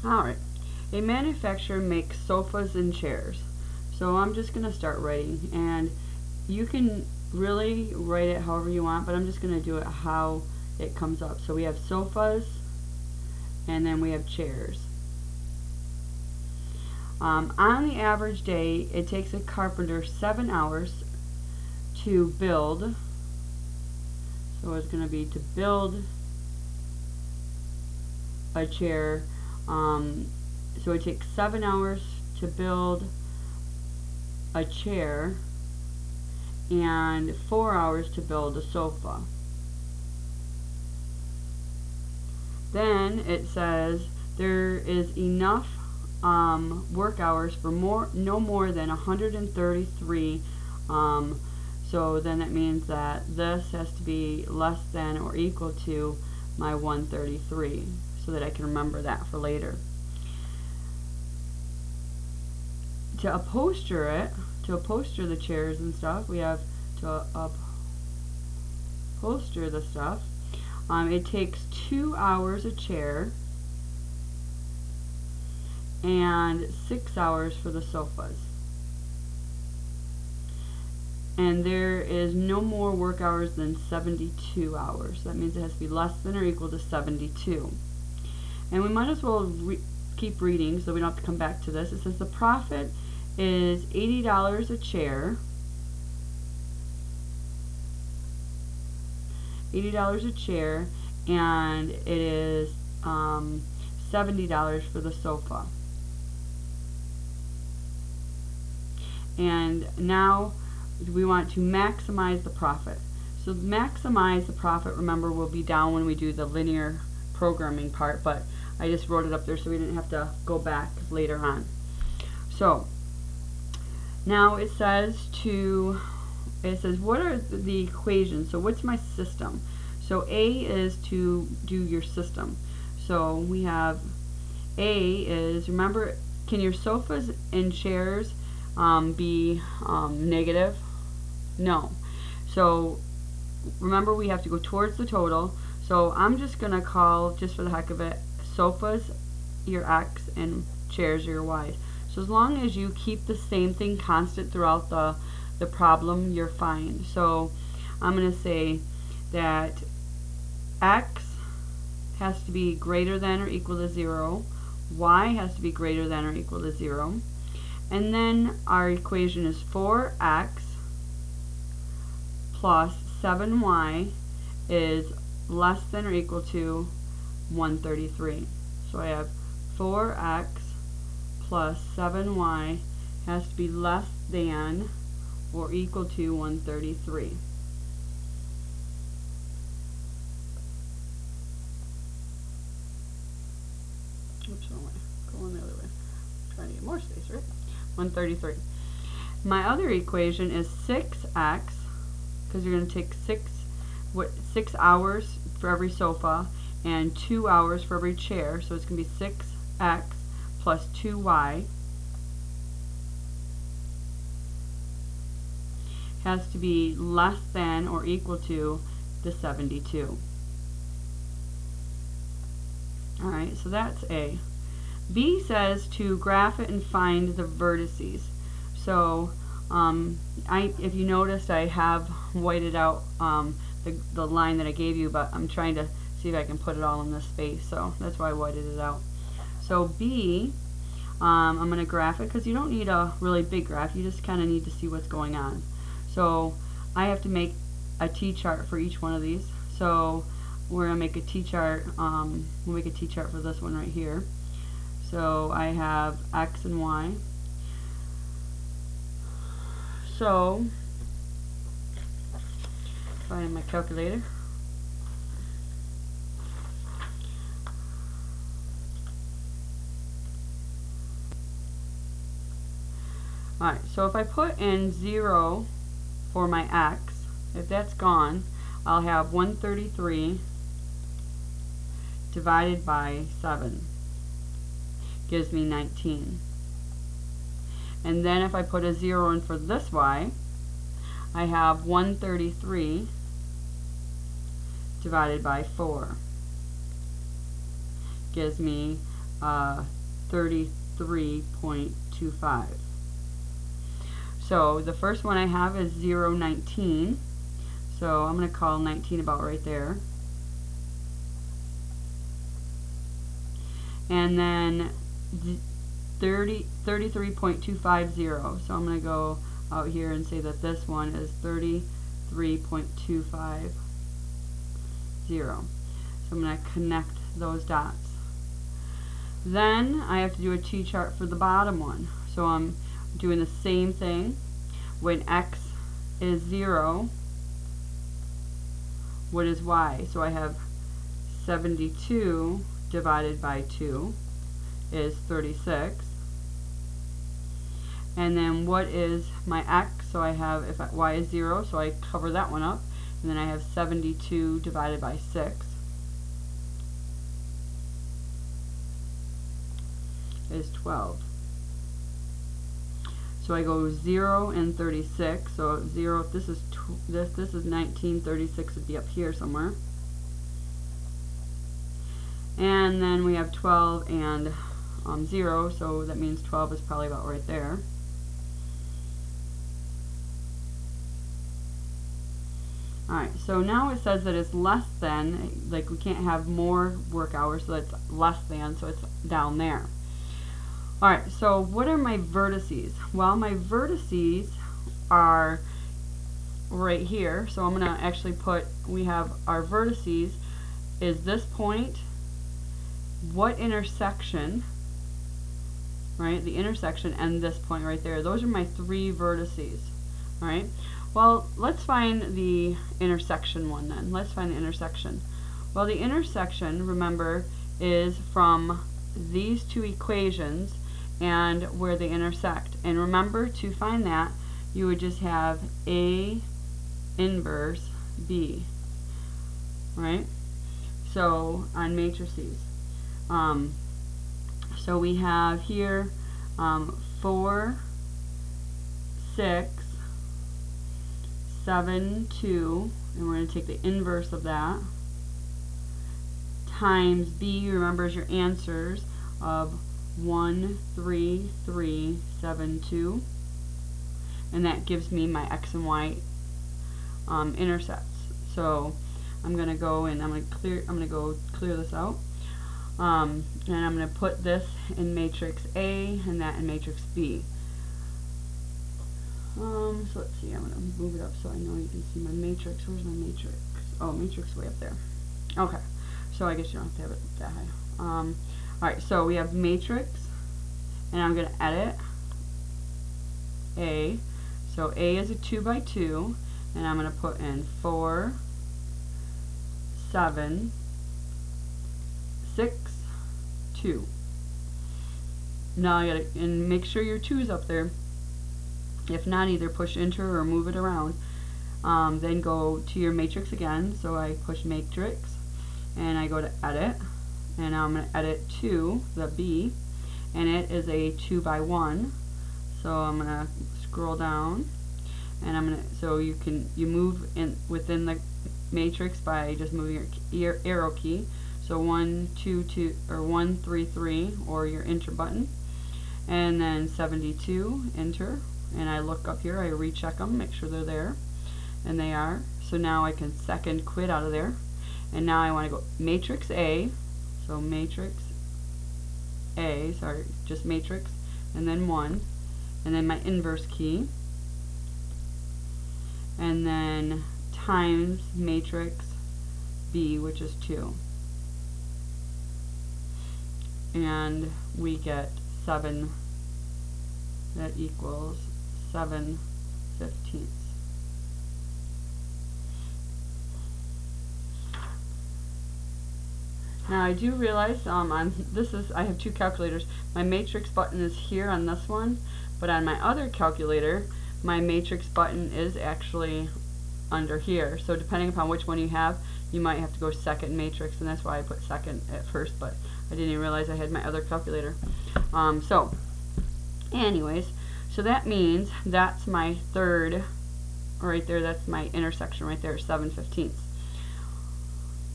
Alright, a manufacturer makes sofas and chairs. So I'm just going to start writing, and you can really write it however you want, but I'm just going to do it how it comes up. So we have sofas, and then we have chairs. On the average day, it takes a carpenter 7 hours to build. So it's going to be to build a chair. So it takes 7 hours to build a chair and 4 hours to build a sofa. Then it says there is enough work hours for no more than 133. So then that means that this has to be less than or equal to my 133, so that I can remember that for later. To upholster the chairs and stuff, we have to upholster the stuff. It takes 2 hours a chair and 6 hours for the sofas. And there is no more work hours than 72 hours. That means it has to be less than or equal to 72. And we might as well keep reading so we don't have to come back to this. It says the profit is $80 a chair. $80 a chair, and it is $70 for the sofa. And now we want to maximize the profit. So maximize the profit, remember, will be down when we do the linear programming part, but I just wrote it up there so we didn't have to go back later on. So now it says what are the equations? So what's my system? So A is to do your system. So we have A is, remember, can your sofas and chairs be negative? No. So remember, we have to go towards the total. So I'm just going to call, just for the heck of it, sofas your X and chairs your Y. So as long as you keep the same thing constant throughout the problem, you're fine. So I'm going to say that X has to be greater than or equal to 0. Y has to be greater than or equal to 0. And then our equation is 4x plus 7y is less than or equal to 133. So I have 4x plus 7y has to be less than or equal to 133. Oops, wrong way. Going the other way. Trying to get more space, right? 133. My other equation is 6x, because you're going to take 6 hours for every sofa and 2 hours for every chair, so it's going to be 6x plus 2y has to be less than or equal to the 72. Alright, so that's A. B says to graph it and find the vertices. So if you noticed, I have whited out the line that I gave you, but I'm trying to see if I can put it all in this space, so that's why I whited it out. So B, I'm going to graph it, because you don't need a really big graph, you just kind of need to see what's going on. So I have to make a T-chart for each one of these. So we're going to make a T-chart, we'll make a T-chart for this one right here. So I have X and Y. So, find my calculator. Alright, so if I put in 0 for my X, if that's gone, I'll have 133 divided by 7. Gives me 19. And then if I put a 0 in for this Y, I have 133 divided by 4. Gives me 33.25. So the first one I have is 0, 19. So I'm going to call 19 about right there. And then 33.250. So I'm going to go out here and say that this one is 33.250. So I'm going to connect those dots. Then I have to do a T-chart for the bottom one. So I'm doing the same thing. When x is 0, what is y? So I have 72 divided by 2 is 36. And then what is my x? So I have, if y is 0, so I cover that one up. And then I have 72 divided by 6 is 12. So I go 0 and 36. So 0, this is 19, 36 would be up here somewhere. And then we have 12 and 0, so that means 12 is probably about right there. Alright, so now it says that it's less than, like we can't have more work hours, so it's less than, so it's down there. Alright, so what are my vertices? Well, my vertices are right here, so I'm going to actually put, we have our vertices is this point, what intersection, right, the intersection, and this point right there. Those are my 3 vertices. Alright, well, let's find the intersection one then. Let's find the intersection. Well, the intersection, remember, is from these 2 equations and where they intersect. And remember, to find that, you would just have A inverse B, right? So on matrices, so we have here 4, 6, 7, 2, and we're going to take the inverse of that, times B, remember, is your answers of 1, 3, 3, 7, 2, and that gives me my x and y intercepts. So I'm going to go and I'm going to go clear this out, and I'm going to put this in matrix A and that in matrix B. So let's see, I'm going to move it up so I know you can see my matrix. Where's my matrix? Oh, matrix way up there. Okay, so I guess you don't have to have it that high. Alright, so we have matrix, and I'm going to edit A. So A is a 2 by 2, and I'm going to put in 4, 7, 6, 2. Now I gotta, and make sure your 2 is up there. If not, either push enter or move it around. Then go to your matrix again. So I push matrix, and I go to edit, and now I'm going to edit 2, the B, and it is a 2 by 1. So I'm going to scroll down, and I'm going to, so you move in within the matrix by just moving your arrow key. So 1, 2, 2, or 1, 3, 3, or your enter button, and then 72, enter. And I look up here, I recheck them, make sure they're there, and they are. So now I can second quit out of there, and now I want to go matrix A, so matrix A, sorry, just matrix, and then 1, and then my inverse key, and then times matrix B, which is 2, and we get 7, that equals 7/15. Now I do realize I have 2 calculators. My matrix button is here on this one, but on my other calculator, my matrix button is actually under here. So depending upon which one you have, you might have to go second matrix, and that's why I put second at first, but I didn't even realize I had my other calculator. So anyways, so that means that's my third, right there, that's my intersection right there, 7/15.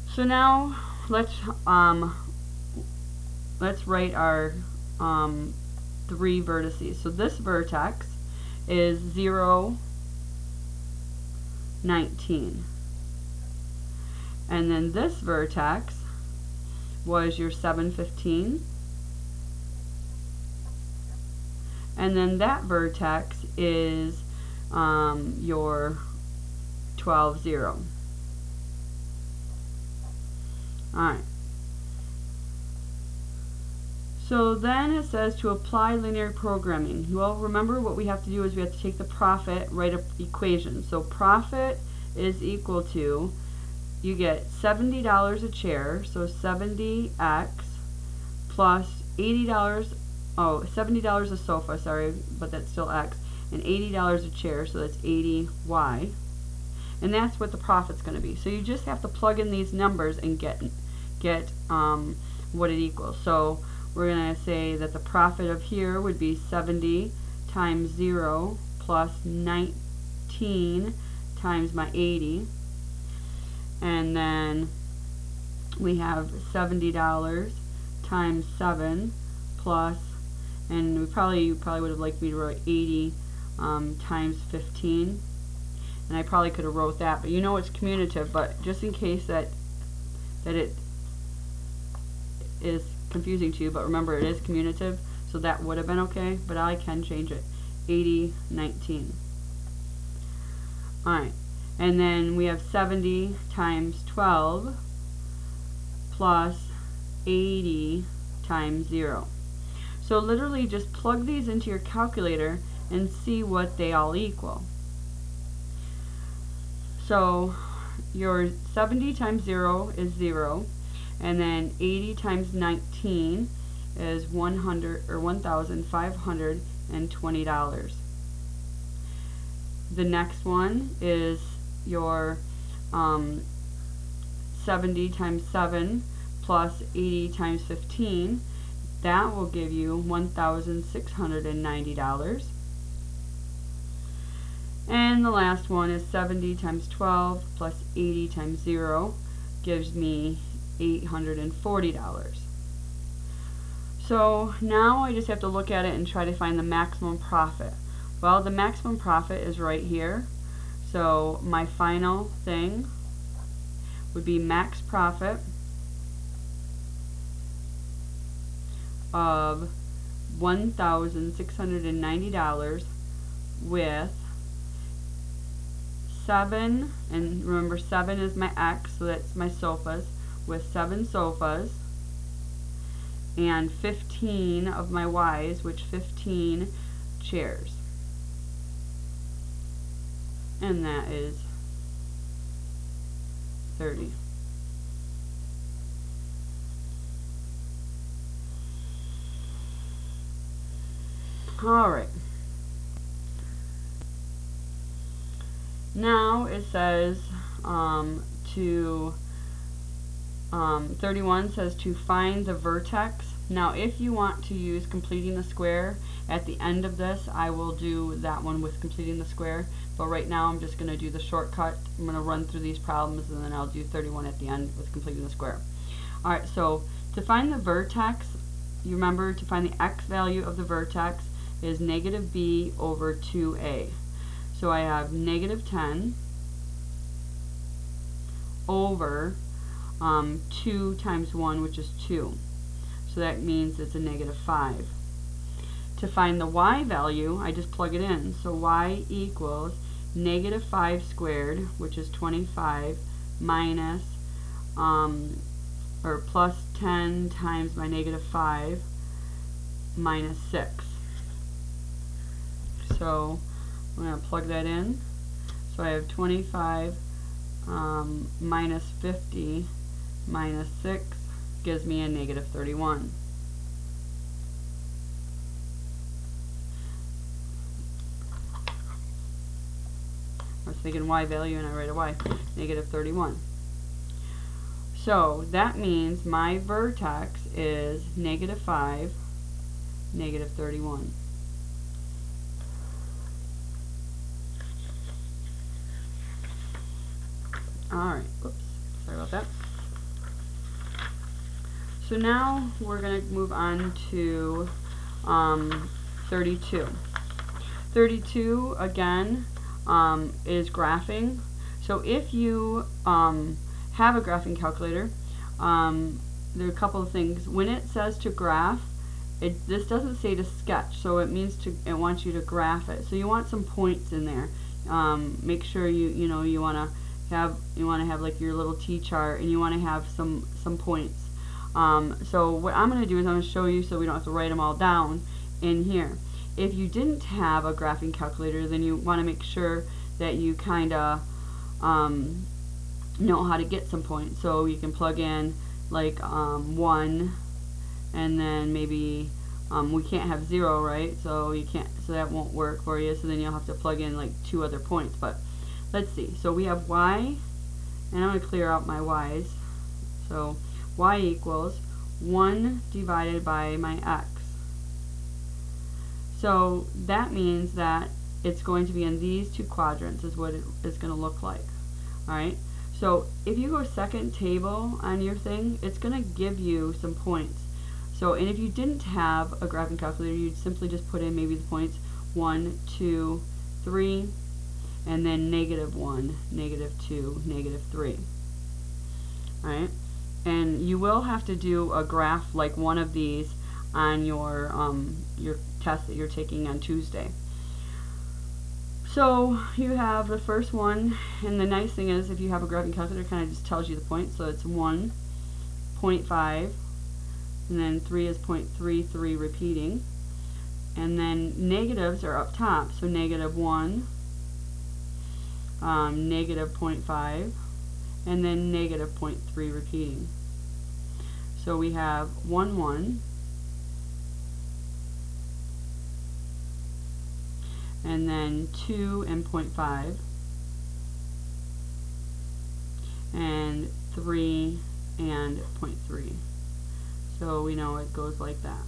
So now let's let's write our 3 vertices. So this vertex is 0, 19. And then this vertex was your 7, 15. And then that vertex is your 12, 0. Alright. So then it says to apply linear programming. Well, remember what we have to do is we have to take the profit, write an equation. So profit is equal to, you get $70 a chair, so 70x plus $80, $70 a sofa, sorry, but that's still x, and $80 a chair, so that's 80y. And that's what the profit's going to be. So you just have to plug in these numbers and get what it equals. So we're going to say that the profit of here would be 70 times 0 plus 19 times my 80. And then we have $70 times 7 plus, and you probably would have liked me to write 80 times 15. And I probably could have wrote that, but you know it's commutative, but just in case that it is confusing to you, but remember it is commutative, so that would have been okay, but I can change it. 80, 19. Alright, and then we have 70 times 12 plus 80 times 0. So literally just plug these into your calculator and see what they all equal. So your 70 times 0 is 0, and then 80 times 19 is $1,520. The next one is your 70 times 7 plus 80 times 15. That will give you $1,690. And the last one is 70 times 12 plus 80 times 0 gives me $840. So now I just have to look at it and try to find the maximum profit. Well, the maximum profit is right here. So my final thing would be max profit of $1,690 with 7, and remember 7 is my X, so that's my sofas, with 7 sofas, and 15 of my Y's, which 15 chairs. And that is 30. Alright. Now it says 31 says to find the vertex. Now if you want to use completing the square at the end of this, I will do that one with completing the square, but right now I'm just going to do the shortcut. I'm going to run through these problems and then I'll do 31 at the end with completing the square. Alright, so to find the vertex, you remember to find the x value of the vertex is negative b over 2a. So I have negative 10 over 2 times 1, which is 2. So that means it's a negative 5. To find the y value, I just plug it in. So y equals negative 5 squared, which is 25, minus, or plus 10 times my negative 5, minus 6. So I'm going to plug that in. So I have 25 minus 50 minus 6 gives me a negative 31. I was thinking y value and I write a y. Negative 31. So that means my vertex is negative 5, negative 31. Alright, oops, sorry about that. So now we're going to move on to 32. 32 again is graphing. So if you have a graphing calculator, there are a couple of things. When it says to graph, this doesn't say to sketch, so it means it wants you to graph it. So you want some points in there. Make sure you want to have like your little T-chart, and you want to have some points. So what I'm going to do is I'm going to show you so we don't have to write them all down in here. If you didn't have a graphing calculator, then you want to make sure that you kind of know how to get some points. So you can plug in like 1, and then maybe we can't have 0, right? So you can't, so that won't work for you. So then you'll have to plug in like 2 other points. But let's see. So we have y, and I'm going to clear out my y's. So y equals 1 divided by my x. So that means that it's going to be in these 2 quadrants is what it is going to look like. Alright, so if you go second table on your thing, it's going to give you some points. So, and if you didn't have a graphing calculator, you'd simply just put in maybe the points 1, 2, 3, and then -1, -2, -3. Alright, and you will have to do a graph like one of these on your test that you're taking on Tuesday. So you have the first one, and the nice thing is if you have a graphing calculator, it kind of just tells you the points. So it's 1, 0.5, and then 3 is 0.33 repeating, and then negatives are up top. So -1, -0.5, and then -0.3 repeating. So we have 1, 1. And then 2 and 0.5, and 3 and 0.3. So we know it goes like that.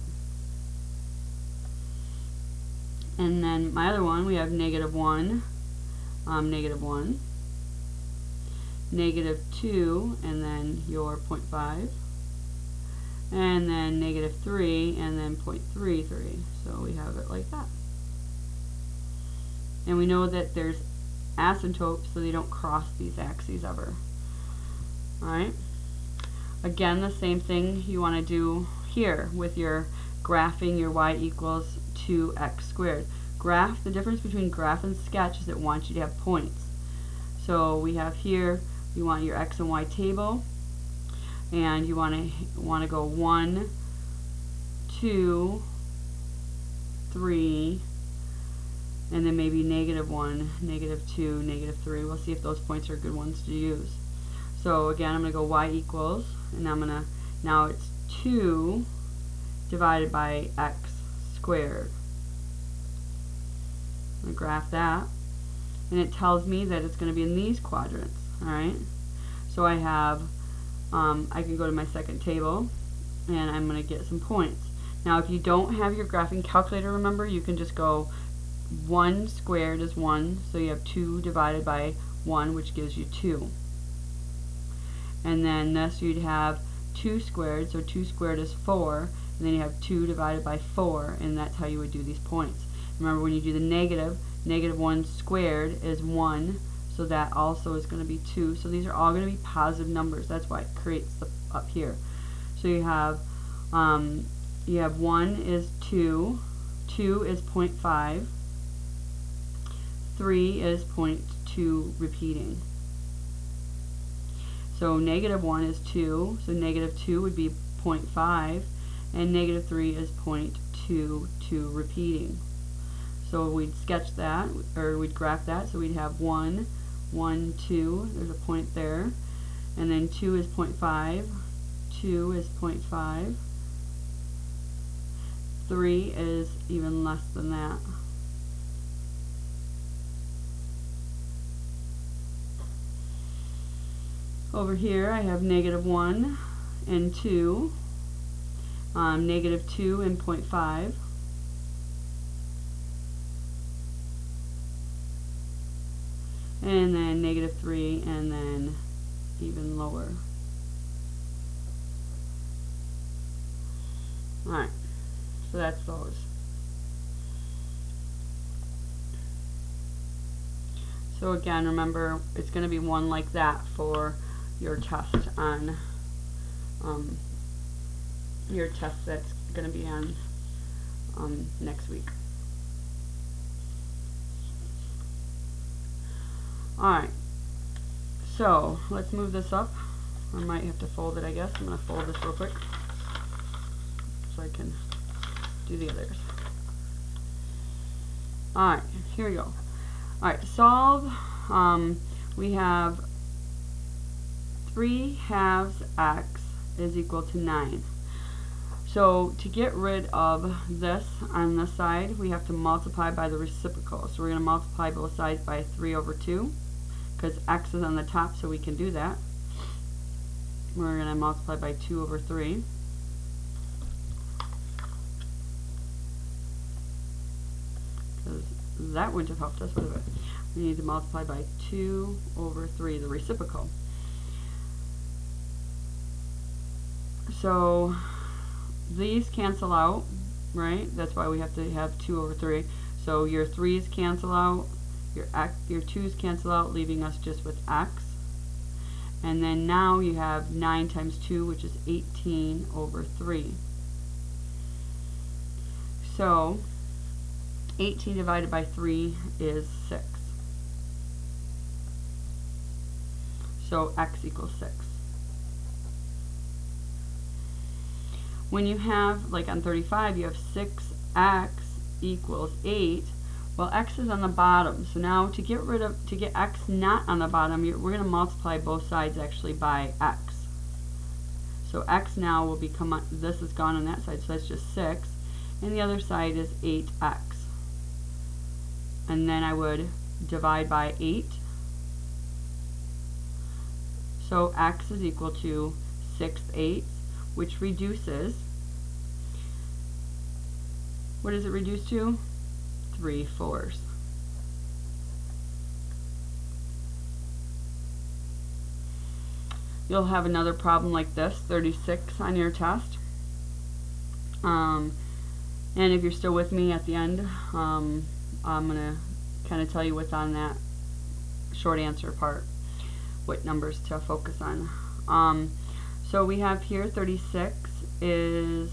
And then my other one, we have -1, -1, -2, and then your 0.5, and then -3, and then 0.33. So we have it like that. And we know that there's asymptotes, so they don't cross these axes ever. Alright? Again, the same thing you want to do here with your graphing your y equals 2x squared. Graph, the difference between graph and sketch is it wants you to have points. So we have here, you want your x and y table, and you want to go 1, 2, 3, and then maybe -1, -2, -3. We'll see if those points are good ones to use. So again, I'm going to go y equals, and I'm going to, now it's 2 divided by x squared. I'm going to graph that, and it tells me that it's going to be in these quadrants. Alright, so I have, I can go to my second table, and I'm going to get some points. Now if you don't have your graphing calculator, remember, you can just go 1 squared is 1, so you have 2 divided by 1, which gives you 2. And then this you'd have 2 squared, so 2 squared is 4, and then you have 2 divided by 4, and that's how you would do these points. Remember, when you do the negative, -1 squared is 1, so that also is going to be 2. So these are all going to be positive numbers. That's why it creates the up here. So you have 1 is 2, 2 is 0.5, 3 is 0.2 repeating. So -1 is 2, so -2 would be 0.5, and -3 is 0.22 repeating. So we'd sketch that, or we'd graph that, so we'd have 1, 1, 2, there's a point there, and then 2 is 0.5, 2 is 0.5, 3 is even less than that. Over here I have -1 and 2, -2 and 0.5, and then -3, and then even lower. Alright, so that's those. So again, remember, it's going to be one like that for your test on, your test that's going to be on next week. Alright, so let's move this up. I might have to fold it, I guess. I'm going to fold this real quick so I can do the others. Alright, here we go. Alright, solve. We have 3/2 x is equal to 9. So to get rid of this on this side, we have to multiply by the reciprocal. So we're going to multiply both sides by 3/2 because x is on the top, so we can do that. We're going to multiply by 2/3. Because that wouldn't have helped us, would it? We need to multiply by 2/3, the reciprocal. So these cancel out, right? That's why we have to have 2/3. So your 3's cancel out, your 2's cancel out, leaving us just with x. And then now you have 9 times 2, which is 18/3. So 18 divided by 3 is 6. So x equals 6. When you have, like on 35, you have 6x equals 8. Well, x is on the bottom. So now to get x not on the bottom, we're going to multiply both sides actually by x. So x now will become, this is gone on that side, so that's just 6. And the other side is 8x. And then I would divide by 8. So x is equal to 6/8, which reduces, what does it reduce to? 3/4. You'll have another problem like this, 36 on your test. And if you're still with me at the end, I'm going to kind of tell you what's on that short answer part, what numbers to focus on. So we have here 36 is,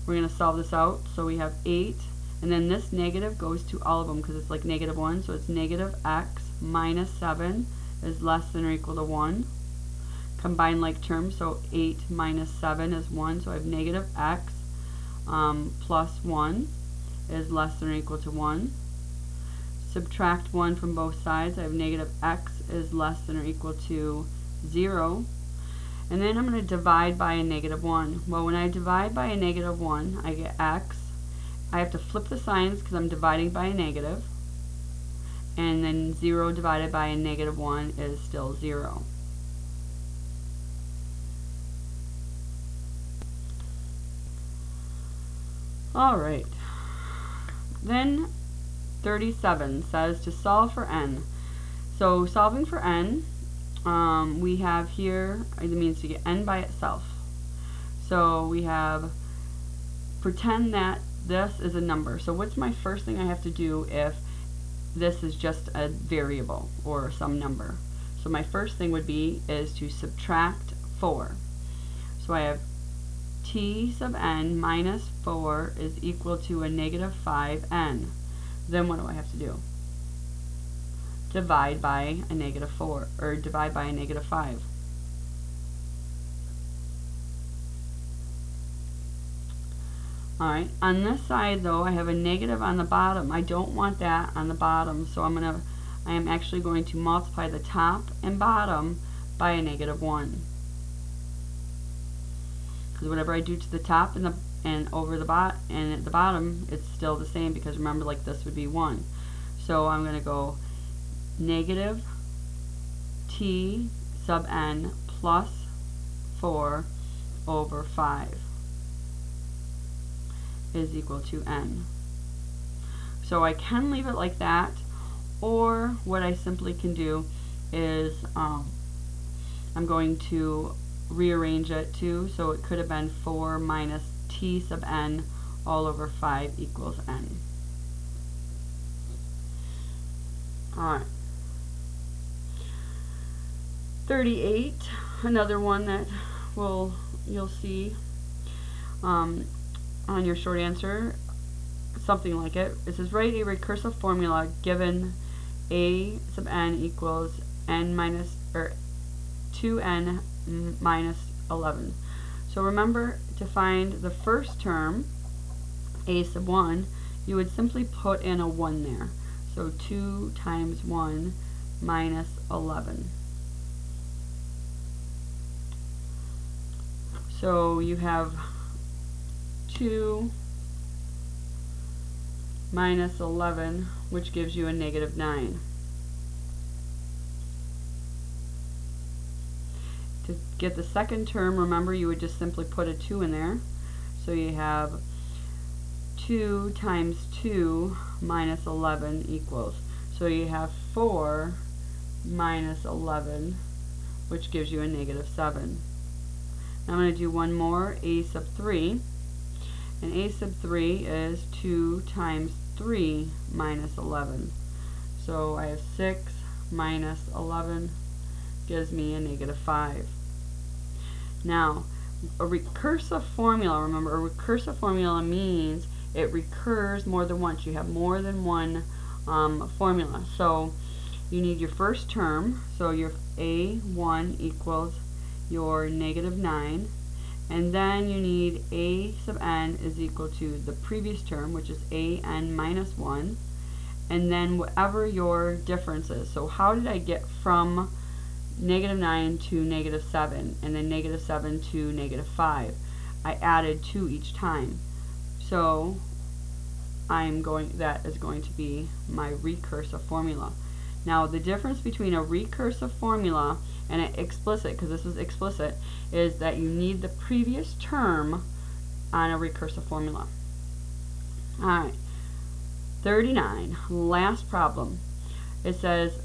we're going to solve this out. So we have 8, and then this negative goes to all of them because it's like -1. So it's negative x minus 7 is less than or equal to 1. Combine like terms, so 8 minus 7 is 1. So I have negative x plus 1 is less than or equal to 1. Subtract 1 from both sides. I have negative x is less than or equal to 0. And then I'm going to divide by a -1. Well, when I divide by a -1, I get x. I have to flip the signs because I'm dividing by a negative. And then 0 divided by a -1 is still 0. Alright. Then 37 says to solve for n. So solving for n, we have here, it means to get n by itself. So we have, pretend that this is a number. So what's my first thing I have to do if this is just a variable or some number? So my first thing would be is to subtract 4. So I have t sub n minus 4 is equal to a -5n. Then what do I have to do? Divide by a -4, or divide by a -5. Alright, on this side though, I have a negative on the bottom. I don't want that on the bottom, so I am actually going to multiply the top and bottom by a -1. Because whatever I do to the top and over the and at the bottom, it's still the same, because remember, like, this would be 1. So I'm going to go negative t sub n plus 4 over 5 is equal to n. So I can leave it like that, or what I simply can do is I'm going to rearrange it too. So it could have been 4 minus t sub n all over 5 equals n. Alright. 38, another one that you'll see on your short answer, something like it. It says write a recursive formula given a sub n equals n minus, or 2n minus 11. So remember, to find the first term, a sub 1, you would simply put in a 1 there. So 2 times 1 minus 11. So you have 2 minus 11, which gives you a negative 9. To get the second term, remember, you would just simply put a 2 in there. So you have 2 times 2 minus 11 equals. So you have 4 minus 11, which gives you a negative 7. Now I'm going to do one more, a sub 3. And a sub 3 is 2 times 3 minus 11. So I have 6 minus 11 gives me a negative 5. Now, a recursive formula, remember, a recursive formula means it recurs more than once. You have more than one formula. So you need your first term, so your a1 equals your negative 9, and then you need a sub n is equal to the previous term, which is a n minus 1, and then whatever your difference is. So how did I get from negative 9 to negative 7, and then negative 7 to negative 5? I added 2 each time. So that is going to be my recursive formula. Now the difference between a recursive formula and an explicit, because this is explicit, is that you need the previous term on a recursive formula. Alright, 39, last problem. It says,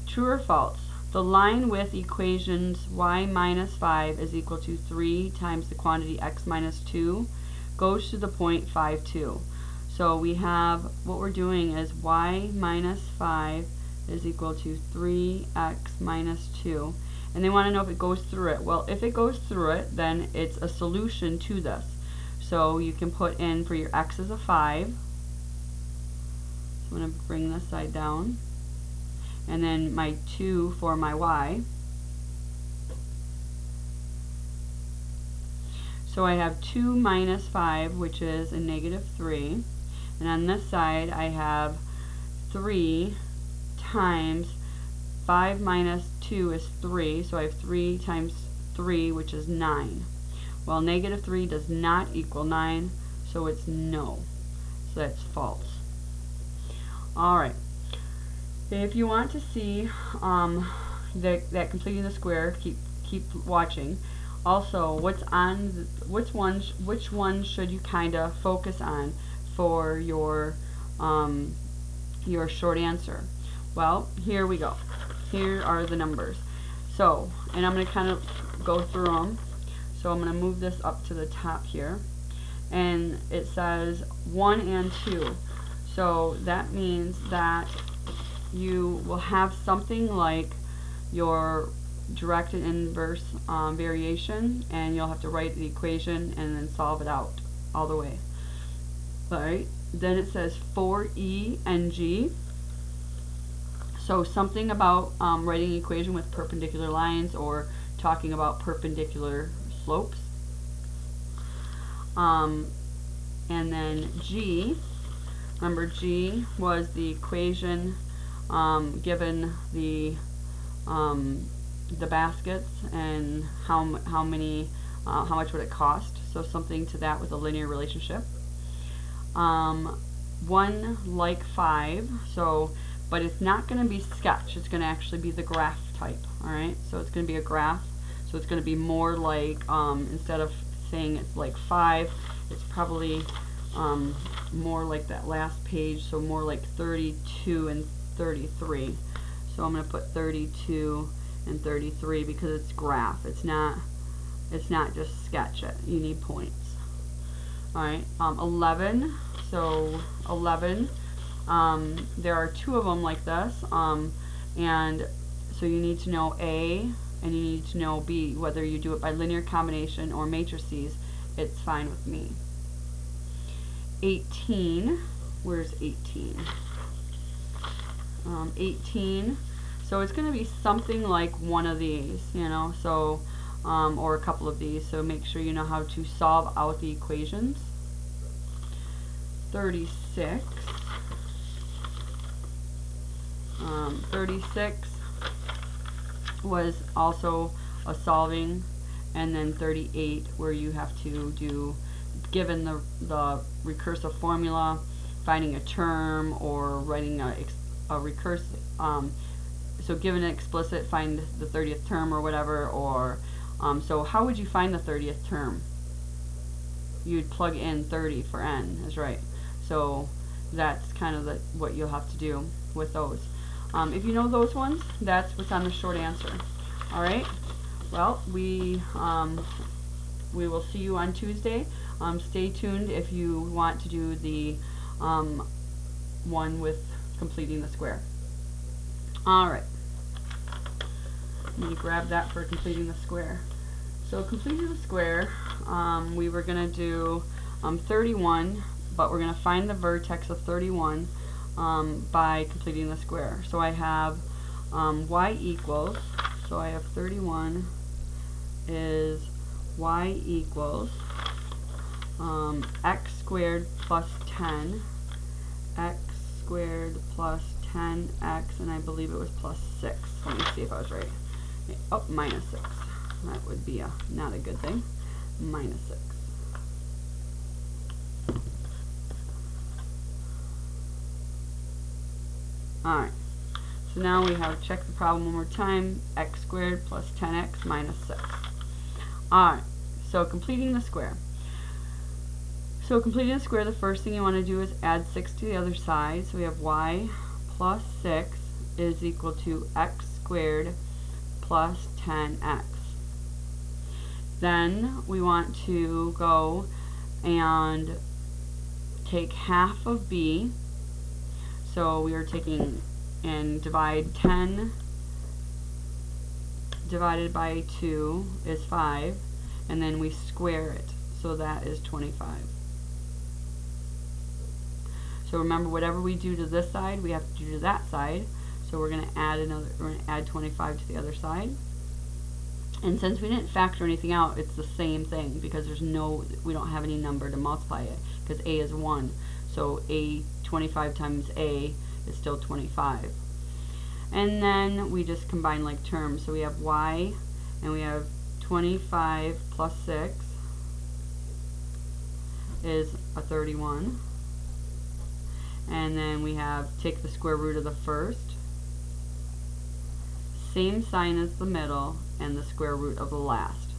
true or false, the line with equations y minus 5 is equal to 3 times the quantity x minus 2 goes to the point 5, 2. So we have, what we're doing is y minus 5 is equal to 3x minus 2. And they want to know if it goes through it. Well, if it goes through it, then it's a solution to this. So you can put in, for your x is a 5. So I'm going to bring this side down. And then my 2 for my y. So I have 2 minus 5, which is a negative 3. And on this side, I have 3 times 5 minus 2 is 3. So I have 3 times 3, which is 9. Well, negative 3 does not equal 9, so it's no. So that's false. Alright. If you want to see that completing the square, keep watching. Also, which one should you kind of focus on for your short answer? Well, here we go. Here are the numbers. So, and I'm going to kind of go through them. So I'm going to move this up to the top here, and it says 1 and 2. So that means that you will have something like your direct and inverse variation, and you'll have to write the equation and then solve it out all the way. Alright, then it says 4e and g. So something about writing an equation with perpendicular lines, or talking about perpendicular slopes. And then g, remember g was the equation given the baskets and how much would it cost. So something to that with a linear relationship. 1 like 5. So, but it's not going to be sketch. It's going to actually be the graph type. All right. So it's going to be a graph. So it's going to be more like instead of saying it's like 5, it's probably more like that last page. So more like 32 and 33. So I'm going to put 32 and 33 because it's graph. It's not It's not just sketch it. You need points. Alright, 11. So 11, there are two of them like this, and so you need to know A and you need to know B. Whether you do it by linear combination or matrices, it's fine with me. 18, where's 18? 18, so it's going to be something like one of these, you know, so or a couple of these, so make sure you know how to solve out the equations. 36, 36 was also a solving, and then 38 where you have to do, given the recursive formula, finding a term or writing a recursive, so given an explicit, find the 30th term or whatever, or so how would you find the 30th term? You'd plug in 30 for n, is right. So that's kind of what you'll have to do with those. If you know those ones, that's what's on the short answer. All right. Well, we will see you on Tuesday. Stay tuned if you want to do the one with completing the square. All right. Let me grab that for completing the square. So completing the square, we were going to do 31, but we're going to find the vertex of 31 by completing the square. So I have y equals, so I have 31 is y equals x squared plus 10, x squared plus 10x, and I believe it was plus 6. Let me see if I was right. Oh, minus 6. That would be not a good thing. Minus 6. Alright, so now we have, check the problem one more time, x squared plus 10x minus 6. Alright, so completing the square. So completing the square, the first thing you want to do is add 6 to the other side. So we have y plus 6 is equal to x squared plus 10x. Then we want to go and take half of b. So we are taking and divide 10 divided by 2 is 5, and then we square it, so that is 25. So remember, whatever we do to this side, we have to do to that side. So we're going to add 25 to the other side. And since we didn't factor anything out, it's the same thing, because we don't have any number to multiply it, because a is 1. So 25 times a is still 25. And then we just combine like terms. So we have y, and we have 25 plus 6 is a 31. And then we have, take the square root of the first, same sign as the middle, and the square root of the last.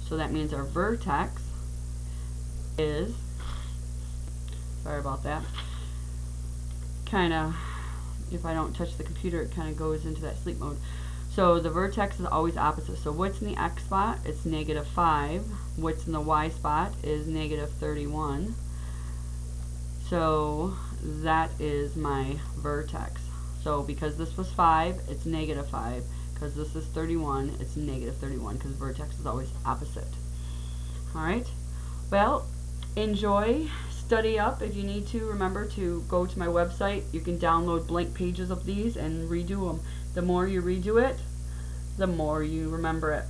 So that means our vertex is, sorry about that, kind of, if I don't touch the computer, it kind of goes into that sleep mode. So the vertex is always opposite. So what's in the x spot? It's negative 5. What's in the y spot is negative 31. So that is my vertex. So because this was 5, it's negative 5. Because this is 31, it's negative 31, because vertex is always opposite. Alright, well, enjoy, study up. If you need to, remember to go to my website. You can download blank pages of these and redo them. The more you redo it, the more you remember it.